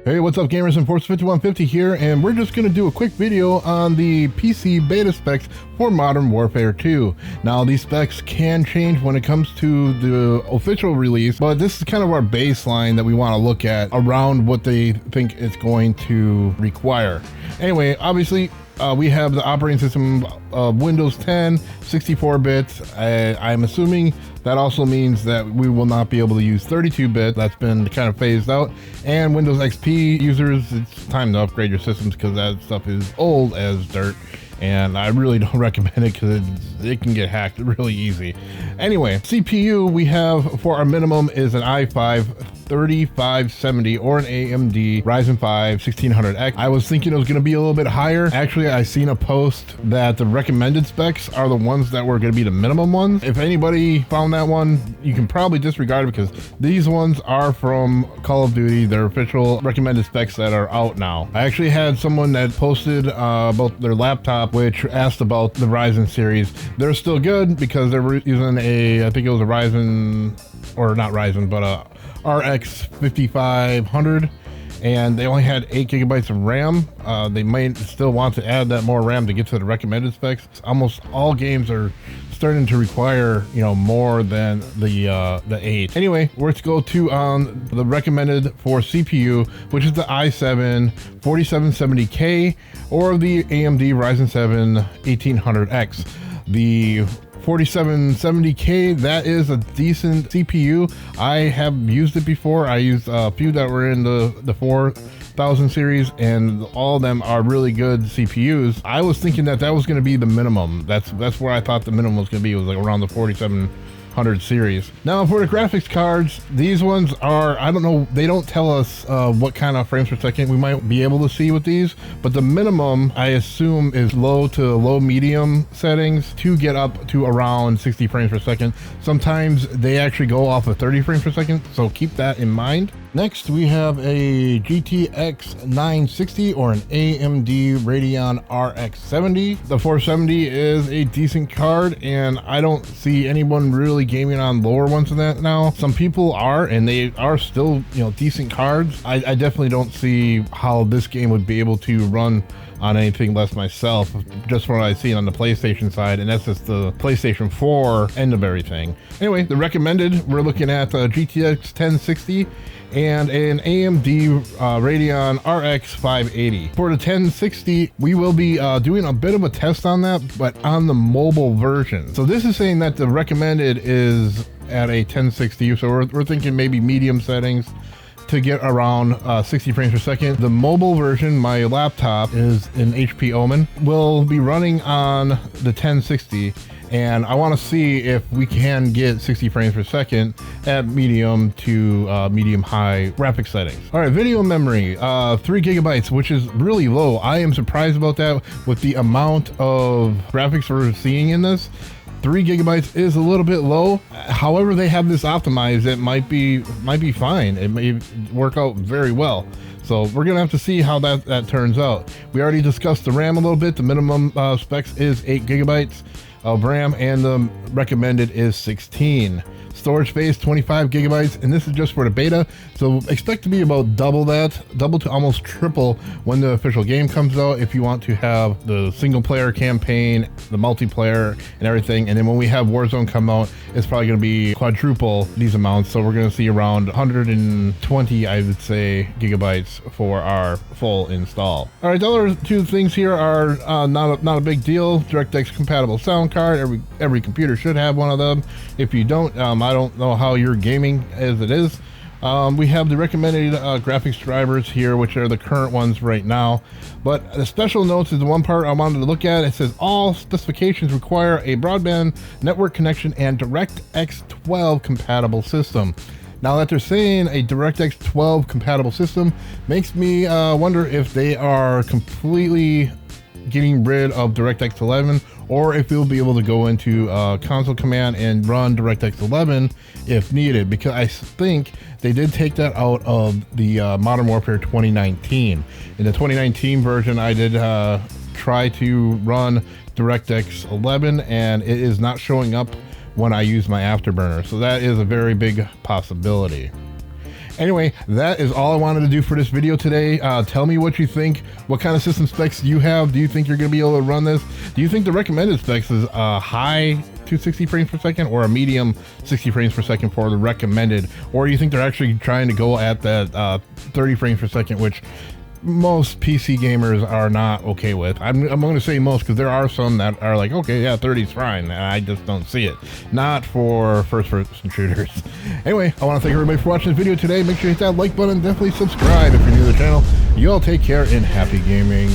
Hey, what's up gamers, and Force5150 here, and we're just going to do a quick video on the PC beta specs for Modern Warfare 2. Now, these specs can change when it comes to the official release, but this is kind of our baseline that we want to look at around what they think it's going to require. Anyway, obviously, we have the operating system of Windows 10, 64 bits. I'm assuming that also means that we will not be able to use 32-bit. That's been kind of phased out. And Windows XP users, it's time to upgrade your systems because that stuff is old as dirt. And I really don't recommend it because it can get hacked really easy. Anyway, CPU we have for our minimum is an i5 3570 or an AMD Ryzen 5 1600X. I was thinking it was going to be a little bit higher. Actually, I seen a post that the recommended specs are the ones that were going to be the minimum ones. If anybody found that one, you can probably disregard it because these ones are from Call of Duty. They're official recommended specs that are out now. I actually had someone that posted about their laptop, which asked about the Ryzen series. They're still good because they're using I think it was a Ryzen, or not Ryzen, but a RX 5500, and they only had 8 gigabytes of RAM. They might still want to add that more RAM to get to the recommended specs. Almost all games are starting to require, more than the 8. Anyway, let's go to the recommended for CPU, which is the i7 4770K or the AMD Ryzen 7 1800X. The 4770K, that is a decent CPU. I have used it before. I used a few that were in the 4000 series, and all of them are really good CPUs. I was thinking that was going to be the minimum. That's where I thought the minimum was going to be. It was like around the 4700 series. Now for the graphics cards, these ones are, I don't know, they don't tell us what kind of frames per second we might be able to see with these, but the minimum I assume is low to low medium settings to get up to around 60 frames per second. Sometimes they actually go off of 30 frames per second, so keep that in mind. Next, we have a GTX 960 or an AMD Radeon RX 70. The 470 is a decent card, and I don't see anyone really gaming on lower ones than that now. Some people are, and they are still, decent cards. I definitely don't see how this game would be able to run on anything less myself, just from what I've seen on the PlayStation side, and that's just the PlayStation 4 end of everything. Anyway, the recommended, we're looking at GTX 1060 and an AMD Radeon RX 580. For the 1060, we will be doing a bit of a test on that, but on the mobile version. So this is saying that the recommended is at a 1060, so we're thinking maybe medium settings to get around 60 frames per second. The mobile version, my laptop is an HP Omen, will be running on the 1060, and I want to see if we can get 60 frames per second at medium to medium high graphic settings. All right, video memory, 3 gigabytes, which is really low. I am surprised about that with the amount of graphics we're seeing in this. 3 gigabytes is a little bit low. However, they have this optimized. It might be fine. It may work out very well. So we're gonna have to see how that turns out. We already discussed the RAM a little bit. The minimum specs is 8 gigabytes of RAM, and the recommended is 16. Storage space 25 gigabytes, and this is just for the beta, so expect to be about double to almost triple when the official game comes out, if you want to have the single player campaign, the multiplayer and everything. And then when we have Warzone come out, it's probably going to be quadruple these amounts, so we're going to see around 120, I would say, gigabytes for our full install. All right, the other two things here are not a big deal. DirectX compatible sound card. Every computer should have one of them. If you don't, I don't know how you're gaming as it is. We have the recommended graphics drivers here, which are the current ones right now. But the special notes is the one part I wanted to look at. It says all specifications require a broadband network connection and DirectX 12 compatible system. Now that they're saying a DirectX 12 compatible system makes me wonder if they are completely getting rid of DirectX 11, or if you'll be able to go into console command and run DirectX 11 if needed, because I think they did take that out of the Modern Warfare 2019. In the 2019 version, I did try to run DirectX 11, and it is not showing up when I use my Afterburner, so that is a very big possibility. Anyway, that is all I wanted to do for this video today. Tell me what you think. What kind of system specs do you have? Do you think you're going to be able to run this? Do you think the recommended specs is a high 260 frames per second or a medium 60 frames per second for the recommended? Or do you think they're actually trying to go at that 30 frames per second, which most PC gamers are not okay with? I'm going to say most, because there are some that are like, okay, yeah, 30 is fine. I just don't see it. Not for first-person shooters. Anyway, I want to thank everybody for watching this video today. Make sure you hit that like button. Definitely subscribe if you're new to the channel. You all take care and happy gaming.